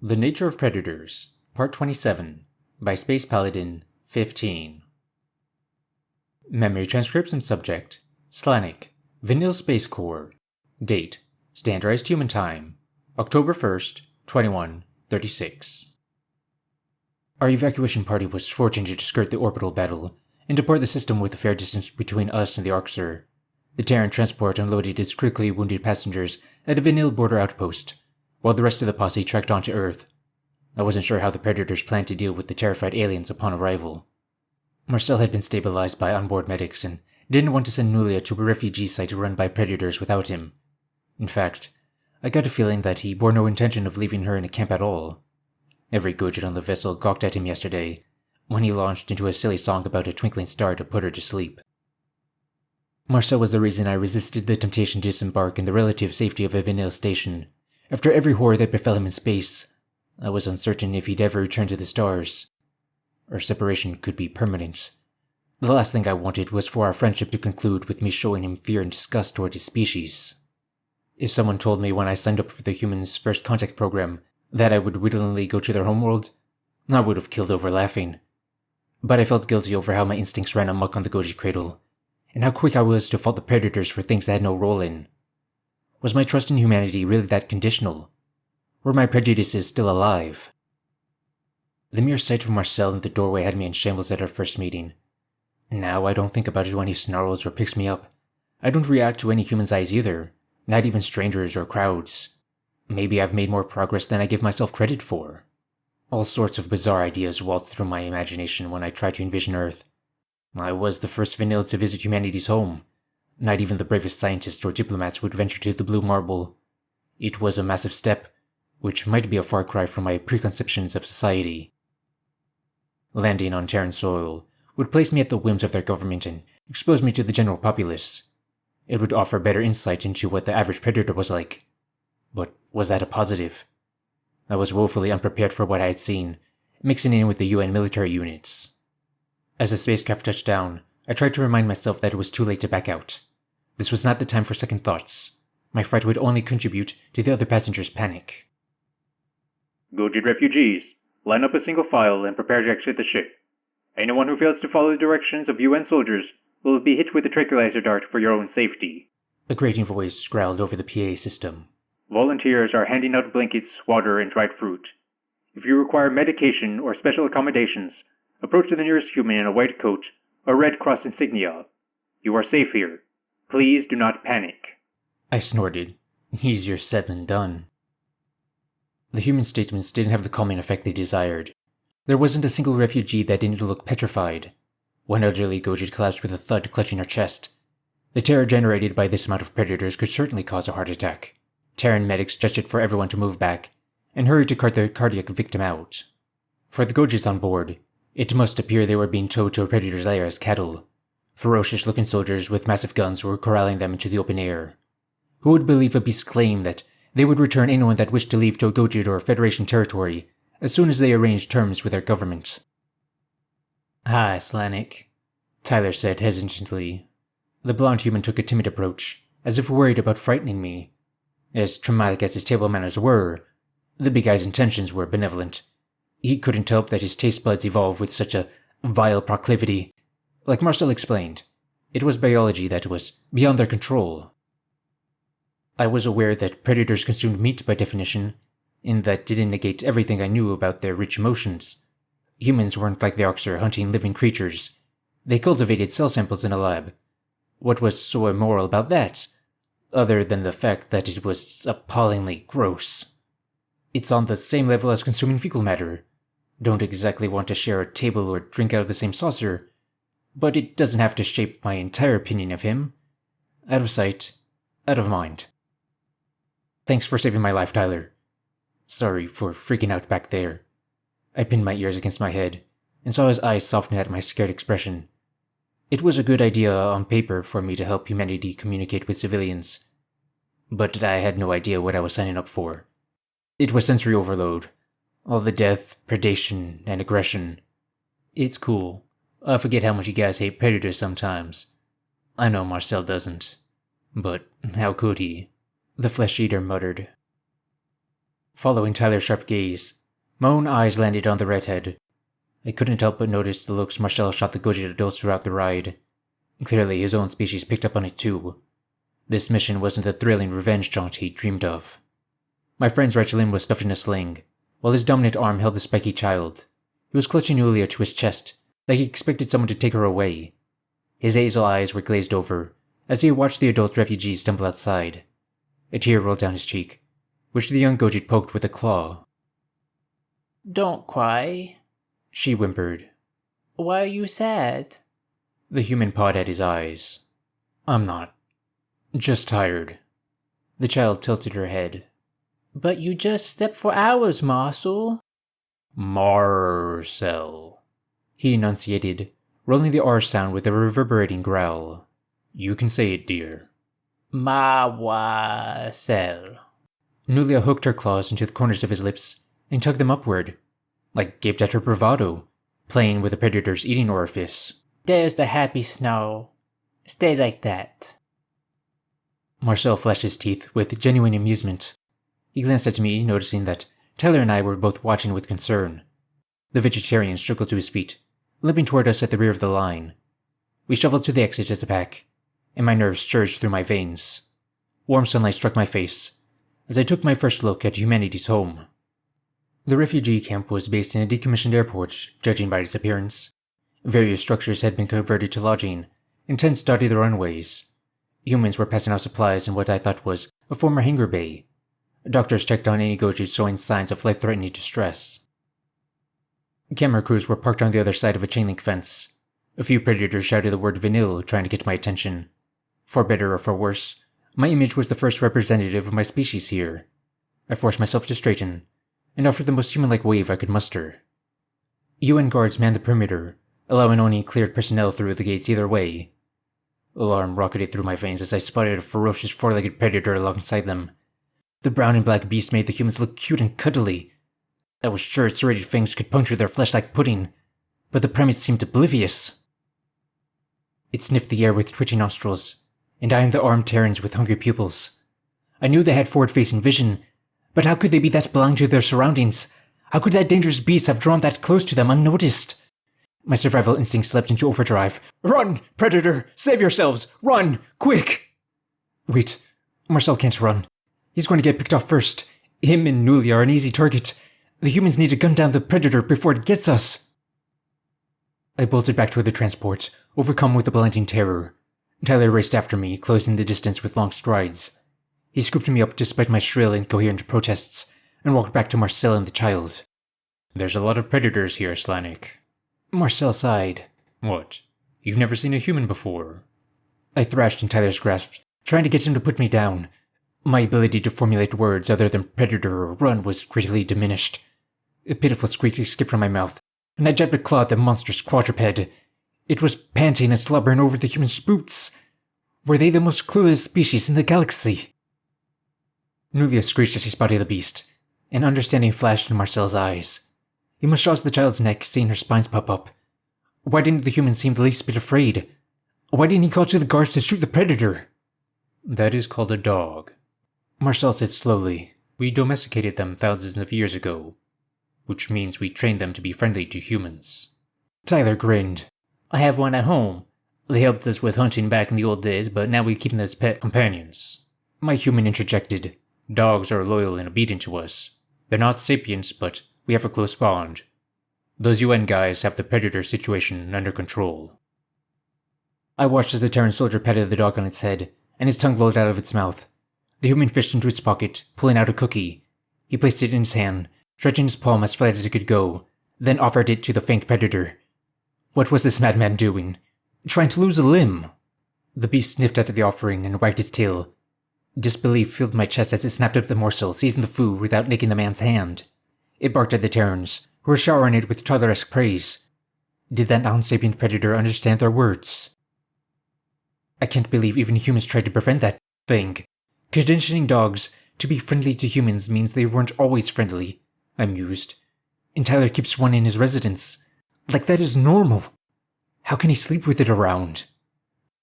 The Nature of Predators, Part 27, by Space Paladin 15. Memory transcripts and subject: Slanik, Vanille Space Corps. Date: Standardized Human Time, October 1st, 2136. Our evacuation party was fortunate to skirt the orbital battle and depart the system with a fair distance between us and the Arxer. The Terran transport unloaded its critically wounded passengers at a Vanille border outpost, while the rest of the posse trekked onto Earth. I wasn't sure how the Predators planned to deal with the terrified aliens upon arrival. Marcel had been stabilized by onboard medics and didn't want to send Nulia to a refugee site run by Predators without him. In fact, I got a feeling that he bore no intention of leaving her in a camp at all. Every Gojit on the vessel gawked at him yesterday, when he launched into a silly song about a twinkling star to put her to sleep. Marcel was the reason I resisted the temptation to disembark in the relative safety of a Vanille station. After every horror that befell him in space, I was uncertain if he'd ever return to the stars. Our separation could be permanent. The last thing I wanted was for our friendship to conclude with me showing him fear and disgust toward his species. If someone told me when I signed up for the Humans' First Contact program that I would willingly go to their homeworld, I would have killed over laughing. But I felt guilty over how my instincts ran amok on the Goji cradle, and how quick I was to fault the Predators for things I had no role in. Was my trust in humanity really that conditional? Were my prejudices still alive? The mere sight of Marcel in the doorway had me in shambles at our first meeting. Now I don't think about it when he snarls or picks me up. I don't react to any human's eyes either, not even strangers or crowds. Maybe I've made more progress than I give myself credit for. All sorts of bizarre ideas waltzed through my imagination when I tried to envision Earth. I was the first Vanille to visit humanity's home. Not even the bravest scientists or diplomats would venture to the Blue Marble. It was a massive step, which might be a far cry from my preconceptions of society. Landing on Terran soil would place me at the whims of their government and expose me to the general populace. It would offer better insight into what the average Predator was like. But was that a positive? I was woefully unprepared for what I had seen, mixing in with the UN military units. As the spacecraft touched down, I tried to remind myself that it was too late to back out. This was not the time for second thoughts. My fright would only contribute to the other passengers' panic. Gojit refugees, line up a single file and prepare to exit the ship. Anyone who fails to follow the directions of UN soldiers will be hit with a tranquilizer dart for your own safety. A grating voice growled over the PA system. Volunteers are handing out blankets, water, and dried fruit. If you require medication or special accommodations, approach the nearest human in a white coat or Red Cross insignia. You are safe here. Please do not panic. I snorted. Easier said than done. The human statements didn't have the calming effect they desired. There wasn't a single refugee that didn't look petrified. One elderly Gojit collapsed with a thud, clutching her chest. The terror generated by this amount of Predators could certainly cause a heart attack. Terran medics gestured for everyone to move back, and hurried to cart the cardiac victim out. For the Gojits on board, it must appear they were being towed to a Predator's lair as cattle. Ferocious-looking soldiers with massive guns were corralling them into the open air. Who would believe a beast's claim that they would return anyone that wished to leave to Gojit or Federation territory as soon as they arranged terms with their government? "Hi, Slanik," Tyler said hesitantly. The blonde human took a timid approach, as if worried about frightening me. As traumatic as his table manners were, the big guy's intentions were benevolent. He couldn't help that his taste buds evolved with such a vile proclivity. Like Marcel explained, it was biology that was beyond their control. I was aware that Predators consumed meat by definition, and that didn't negate everything I knew about their rich emotions. Humans weren't like the Arxer hunting living creatures. They cultivated cell samples in a lab. What was so immoral about that, other than the fact that it was appallingly gross? It's on the same level as consuming fecal matter. Don't exactly want to share a table or drink out of the same saucer, but it doesn't have to shape my entire opinion of him. Out of sight, out of mind. Thanks for saving my life, Tyler. Sorry for freaking out back there. I pinned my ears against my head, and saw his eyes soften at my scared expression. It was a good idea on paper for me to help humanity communicate with civilians, but I had no idea what I was signing up for. It was sensory overload. All the death, predation, and aggression. It's cool. I forget how much you guys hate Predators sometimes. I know Marcel doesn't. But how could he? The flesh eater muttered. Following Tyler's sharp gaze, my own eyes landed on the redhead. I couldn't help but notice the looks Marcel shot the goated adults throughout the ride. Clearly, his own species picked up on it too. This mission wasn't the thrilling revenge jaunt he dreamed of. My friend's right limb was stuffed in a sling, while his dominant arm held the spiky child. He was clutching Julia to his chest, like he expected someone to take her away. His hazel eyes were glazed over, as he watched the adult refugee stumble outside. A tear rolled down his cheek, which the young goat poked with a claw. "Don't cry," she whimpered. "Why are you sad?" The human pawed at his eyes. I'm not. Just tired. The child tilted her head. "But you just slept for hours, Marcel." Marcel, he enunciated, rolling the R sound with a reverberating growl. You can say it, dear. Marcel. Nulia hooked her claws into the corners of his lips and tugged them upward, like gaped at her bravado, playing with the predator's eating orifice. There's the happy snarl. Stay like that. Marcel flashed his teeth with genuine amusement. He glanced at me, noticing that Tyler and I were both watching with concern. The vegetarian struggled to his feet, limping toward us at the rear of the line. We shuffled to the exit as a pack, and my nerves surged through my veins. Warm sunlight struck my face as I took my first look at humanity's home. The refugee camp was based in a decommissioned airport, judging by its appearance. Various structures had been converted to lodging, and tents dotted the runways. Humans were passing out supplies in what I thought was a former hangar bay. Doctors checked on any Goji showing signs of life-threatening distress. Camera crews were parked on the other side of a chain-link fence. A few predators shouted the word vanilla, trying to get my attention. For better or for worse, my image was the first representative of my species here. I forced myself to straighten, and offered the most human-like wave I could muster. UN guards manned the perimeter, allowing only cleared personnel through the gates either way. Alarm rocketed through my veins as I spotted a ferocious four-legged predator alongside them. The brown and black beast made the humans look cute and cuddly. I was sure its serrated fangs could puncture their flesh like pudding, but the primates seemed oblivious. It sniffed the air with twitching nostrils, and eyed the armed Terrans with hungry pupils. I knew they had forward-facing vision, but how could they be that blind to their surroundings? How could that dangerous beast have drawn that close to them unnoticed? My survival instinct leapt into overdrive. Run, predator! Save yourselves! Run! Quick! Wait, Marcel can't run. He's going to get picked off first. Him and Nulia are an easy target. The humans need to gun down the predator before it gets us. I bolted back toward the transport, overcome with a blinding terror. Tyler raced after me, closing the distance with long strides. He scooped me up despite my shrill, incoherent protests, and walked back to Marcel and the child. There's a lot of predators here, Slanik. Marcel sighed. What? You've never seen a human before? I thrashed in Tyler's grasp, trying to get him to put me down. My ability to formulate words other than predator or run was greatly diminished. A pitiful squeak escaped from my mouth, and I jabbed a claw at the monstrous quadruped. It was panting and slobbering over the human's boots. Were they the most clueless species in the galaxy? Nulia screeched as she spotted the beast, and understanding flashed in Marcel's eyes. He massaged the child's neck, seeing her spines pop up. Why didn't the human seem the least bit afraid? Why didn't he call to the guards to shoot the predator? That is called a dog, Marcel said slowly. We domesticated them thousands of years ago, which means we trained them to be friendly to humans. Tyler grinned. I have one at home. They helped us with hunting back in the old days, but now we keep them as pet companions. My human interjected. Dogs are loyal and obedient to us. They're not sapients, but we have a close bond. Those UN guys have the predator situation under control. I watched as the Terran soldier patted the dog on its head, and his tongue lolled out of its mouth. The human fished into its pocket, pulling out a cookie. He placed it in his hand, stretching his palm as flat as it could go, then offered it to the faint predator. What was this madman doing? Trying to lose a limb? The beast sniffed at the offering and wagged its tail. Disbelief filled my chest as it snapped up the morsel, seizing the food without nicking the man's hand. It barked at the Terrans, who were showering it with toddler-esque praise. Did that non-sapient predator understand their words? I can't believe even humans tried to prevent that thing. Conditioning dogs to be friendly to humans means they weren't always friendly, I mused. And Tyler keeps one in his residence. Like that is normal. How can he sleep with it around?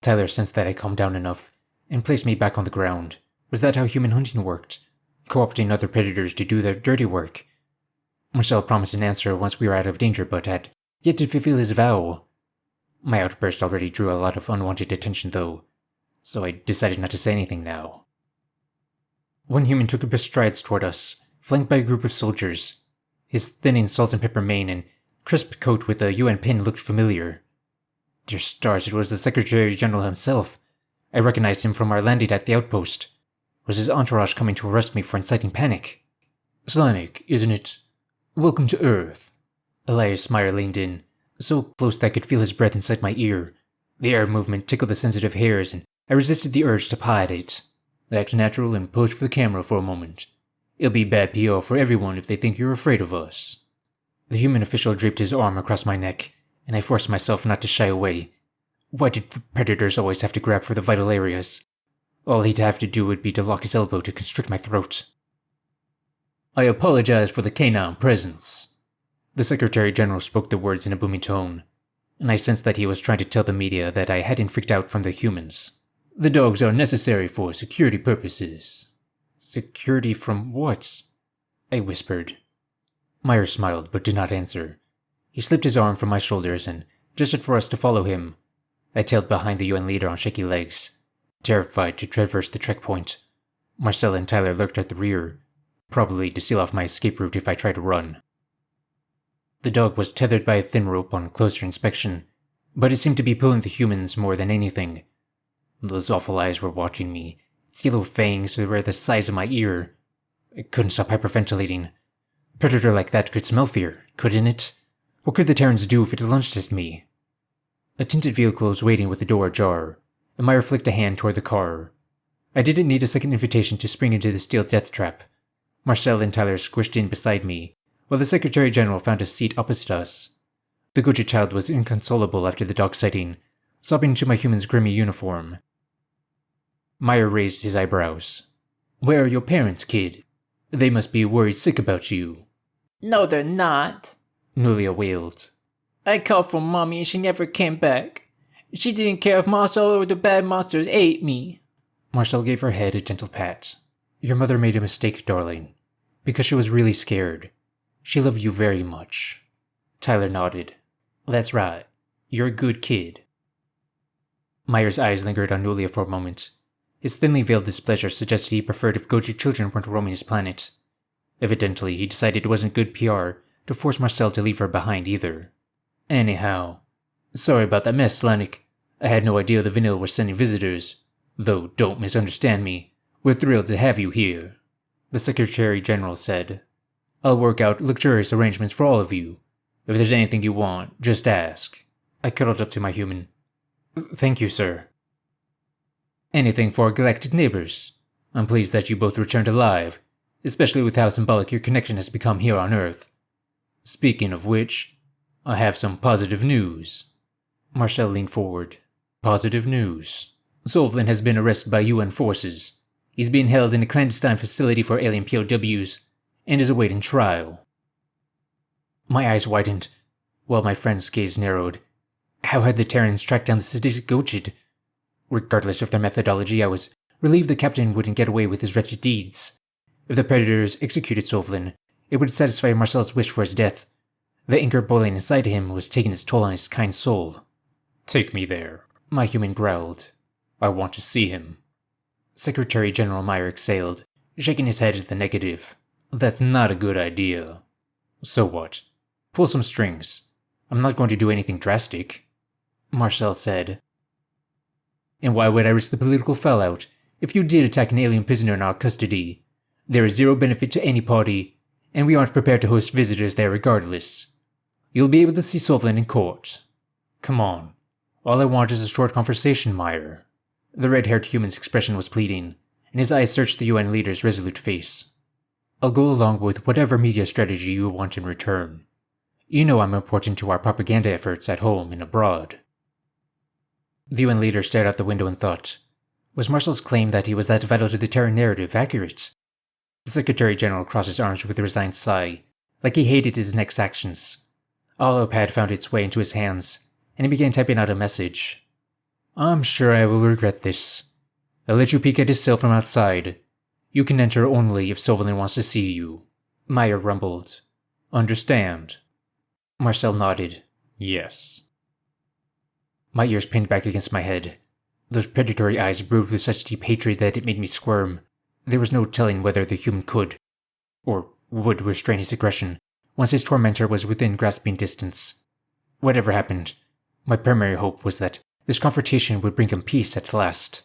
Tyler sensed that I calmed down enough, and placed me back on the ground. Was that how human hunting worked? co-opting other predators to do their dirty work. Marcel promised an answer once we were out of danger, but had yet to fulfill his vow. My outburst already drew a lot of unwanted attention, though, so I decided not to say anything now. One human took up his strides toward us, flanked by a group of soldiers. His thinning salt and pepper mane and crisp coat with a UN pin looked familiar. Dear stars, it was the Secretary General himself. I recognized him from our landing at the outpost. Was his entourage coming to arrest me for inciting panic? Slanik, isn't it? Welcome to Earth. Elias Meyer leaned in, so close that I could feel his breath inside my ear. The air movement tickled the sensitive hairs, and I resisted the urge to paw at it. Act natural and pose for the camera for a moment. It'll be bad PR for everyone if they think you're afraid of us. The human official draped his arm across my neck, and I forced myself not to shy away. Why did the predators always have to grab for the vital areas? All he'd have to do would be to lock his elbow to constrict my throat. I apologize for the canine presence. The Secretary General spoke the words in a booming tone, and I sensed that he was trying to tell the media that I hadn't freaked out from the humans. The dogs are necessary for security purposes. Security from what? I whispered. Meyer smiled, but did not answer. He slipped his arm from my shoulders and gestured for us to follow him. I tailed behind the UN leader on shaky legs, terrified to traverse the checkpoint. Marcel and Tyler lurked at the rear, probably to seal off my escape route if I tried to run. The dog was tethered by a thin rope on closer inspection, but it seemed to be pulling the humans more than anything. Those awful eyes were watching me. Its yellow fangs were the size of my ear. I couldn't stop hyperventilating. A predator like that could smell fear, couldn't it? What could the Terrans do if it lunged at me? A tinted vehicle was waiting with the door ajar, and Meyer flicked a hand toward the car. I didn't need a second invitation to spring into the steel death trap. Marcel and Tyler squished in beside me, while the Secretary General found a seat opposite us. The Gucci child was inconsolable after the dog sighting, sobbing into my human's grimy uniform. Meyer raised his eyebrows. Where are your parents, kid? They must be worried sick about you. No, they're not. Nulia wailed. I called for Mommy and she never came back. She didn't care if Marcel or the bad monsters ate me. Marcel gave her head a gentle pat. Your mother made a mistake, darling, because she was really scared. She loved you very much. Tyler nodded. That's right. You're a good kid. Meyer's eyes lingered on Nulia for a moment. His thinly veiled displeasure suggested he preferred if Goji children weren't roaming his planet. Evidently, he decided it wasn't good PR to force Marcel to leave her behind either. Anyhow, sorry about that mess, Slanik. I had no idea the Vanilla was sending visitors. Though, don't misunderstand me. We're thrilled to have you here. The Secretary General said. I'll work out luxurious arrangements for all of you. If there's anything you want, just ask. I cuddled up to my human. Thank you, sir. Anything for our galactic neighbors. I'm pleased that you both returned alive, especially with how symbolic your connection has become here on Earth. Speaking of which, I have some positive news. Marcel leaned forward. Positive news. Sovlin has been arrested by UN forces. He's being held in a clandestine facility for alien POWs and is awaiting trial. My eyes widened, while my friend's gaze narrowed. How had the Terrans tracked down the sadistic Gochid? Regardless of their methodology, I was relieved the captain wouldn't get away with his wretched deeds. If the predators executed Sovlin, it would satisfy Marcel's wish for his death. The anger boiling inside him was taking its toll on his kind soul. Take me there, my human growled. I want to see him. Secretary General Meyer exhaled, shaking his head at the negative. That's not a good idea. So what? Pull some strings. I'm not going to do anything drastic. Marcel said. And why would I risk the political fallout if you did attack an alien prisoner in our custody? There is zero benefit to any party, and we aren't prepared to host visitors there regardless. You'll be able to see Sovlin in court. Come on. All I want is a short conversation, Meyer. The red-haired human's expression was pleading, and his eyes searched the UN leader's resolute face. I'll go along with whatever media strategy you want in return. You know I'm important to our propaganda efforts at home and abroad. The UN leader stared out the window and thought, was Marcel's claim that he was that vital to the Terran narrative accurate? The Secretary General crossed his arms with a resigned sigh, like he hated his next actions. A holopad found its way into his hands, and he began typing out a message. I'm sure I will regret this. I'll let you peek at his cell from outside. You can enter only if Sylvain wants to see you. Meyer rumbled. Understand? Marcel nodded. Yes. My ears pinned back against my head. Those predatory eyes brooded with such deep hatred that it made me squirm. There was no telling whether the human could, or would, restrain his aggression once his tormentor was within grasping distance. Whatever happened, my primary hope was that this confrontation would bring him peace at last.